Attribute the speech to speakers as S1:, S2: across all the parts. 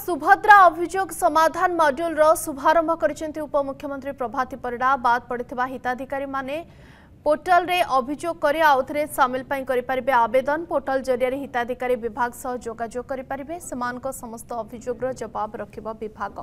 S1: सुभद्रा अभियोग समाधान मॉड्यूल रो शुभारंभ करिसेंति उपमुख्यमंत्री प्रभाती परिडा बाद पड़िथिबा हिताधिकारी माने पोर्टल रे अभियोग करी आउथरे शामिल पई करि परिबे आवेदन पोर्टल जरिया हिताधिकारी विभाग सह जोगाजोग करि परिबे समानक समस्त अभियोग रो जवाब रखिबो विभाग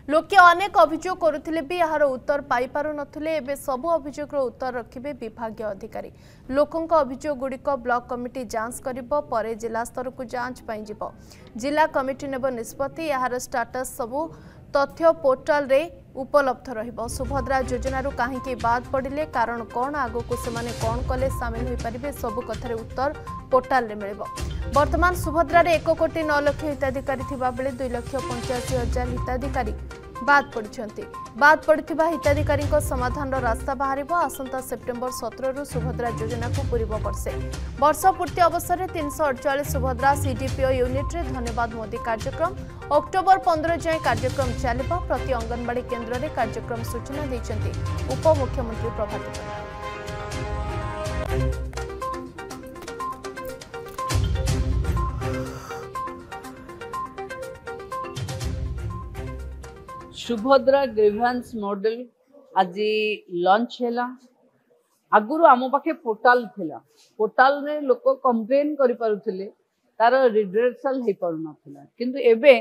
S1: लोके अनेक अभियोग करुथिले भी यार उत्तर पाई पारु नथिले एबे सब अभियोग रो उत्तर रखिबे विभागीय अधिकारी लोकंक अभियोग गुडिक ब्लॉक कमिटी जांच करिबो परे जिला स्तर को जांच पई जिवो जिला कमिटी नेबो निष्पत्ति यार स्टेटस सबु तथ्य पोर्टल रे उपलब्ध रहिबो सुभद्रा योजना रु काहेकि बाद पड़िले कारण कोन आगो को से माने कोन कले शामिल होई परिबे सब कथरे उत्तर पोर्टल रे मिलबो वर्तमान सुभद्रा रे 1 कोटी 9 लाख हिताधिकारी थिबा बेले 2,85,000 हिताधिकारी बाद पड़िथिबा हिताधिकारी को समाधान रो रास्ता बाहरिबो आसंता सेप्टेम्बर 17 रु सुभद्रा योजना को पूर्व वर्ष पूर्ति अवसर में 348 सुभद्रा सीडीपीओ यूनिट रे धन्यवाद मोदी कार्यक्रम अक्टोबर 15 जाए कार्यक्रम चलिबो प्रति अंगनवाड़ी केन्द्र रे कार्यक्रम सूचना दैछन्ती उपमुख्यमंत्री प्रभाती परिडा।
S2: सुभद्रा ग्रीवेंस मॉडल आज लॉन्च हैला आगुरु आम पाखे पोर्टाल थिला पोर्टाल रे लोक कंप्लेन करि पारुथिले तार रिड्रेसल हे पारु नथिला किंतु एबे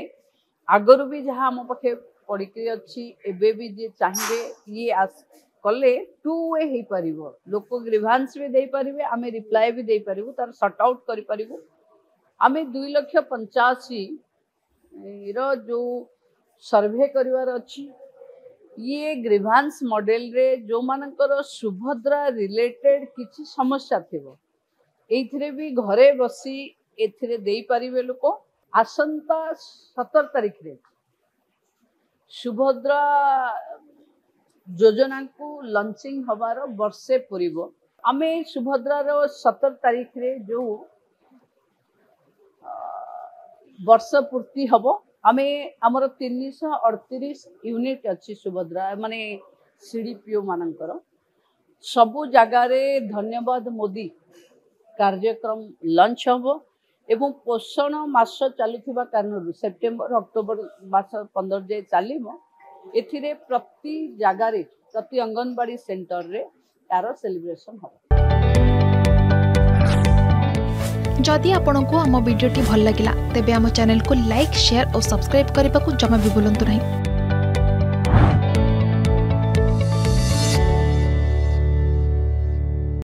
S2: आगुरु भी जहां आम पाखे पडिके अछि एबे भी जे चाहिबे ये आस कले टू वे हे परिबो लोक ग्रीवेंस भी दे परिबे आमे रिप्लाई भी दे परिबो तार सॉर्ट आउट करि परिबो आमे 2,85,000 रो जो सर्वे करिवार अछि ये ग्रीवेंस मॉडल रे जो मानकर सुभद्रा रिलेटेड किछि समस्या थिबो एथिरे भी घरे बसी एथिरे देई परिबे लोक आसंता 17 तारिख रे सुभद्रा योजना को लॉन्चिंग हबार वर्षे पूरीबो आमे सुभद्रा रो 17 तारिख रे जो वर्ष पूर्ति हबो आमे हमर 338 यूनिट अच्छी सुभद्रा माने सीडीपीओ मानकर सबु जगह रे धन्यवाद मोदी कार्यक्रम लॉन्च हबो एवं पोषण मास चलुथिबा कारण सेप्टेम्बर अक्टोबर मास 15 जे चलिबो एथिरे प्रति जगह रे प्रति अंगनवाड़ी सेंटर रे तार सेलिब्रेशन हबो।
S3: जदि आपंक आम भिडी भल लगा तेब आम चैनल को लाइक शेयर और सब्सक्राइब करने को जमा भी भूलु नहीं।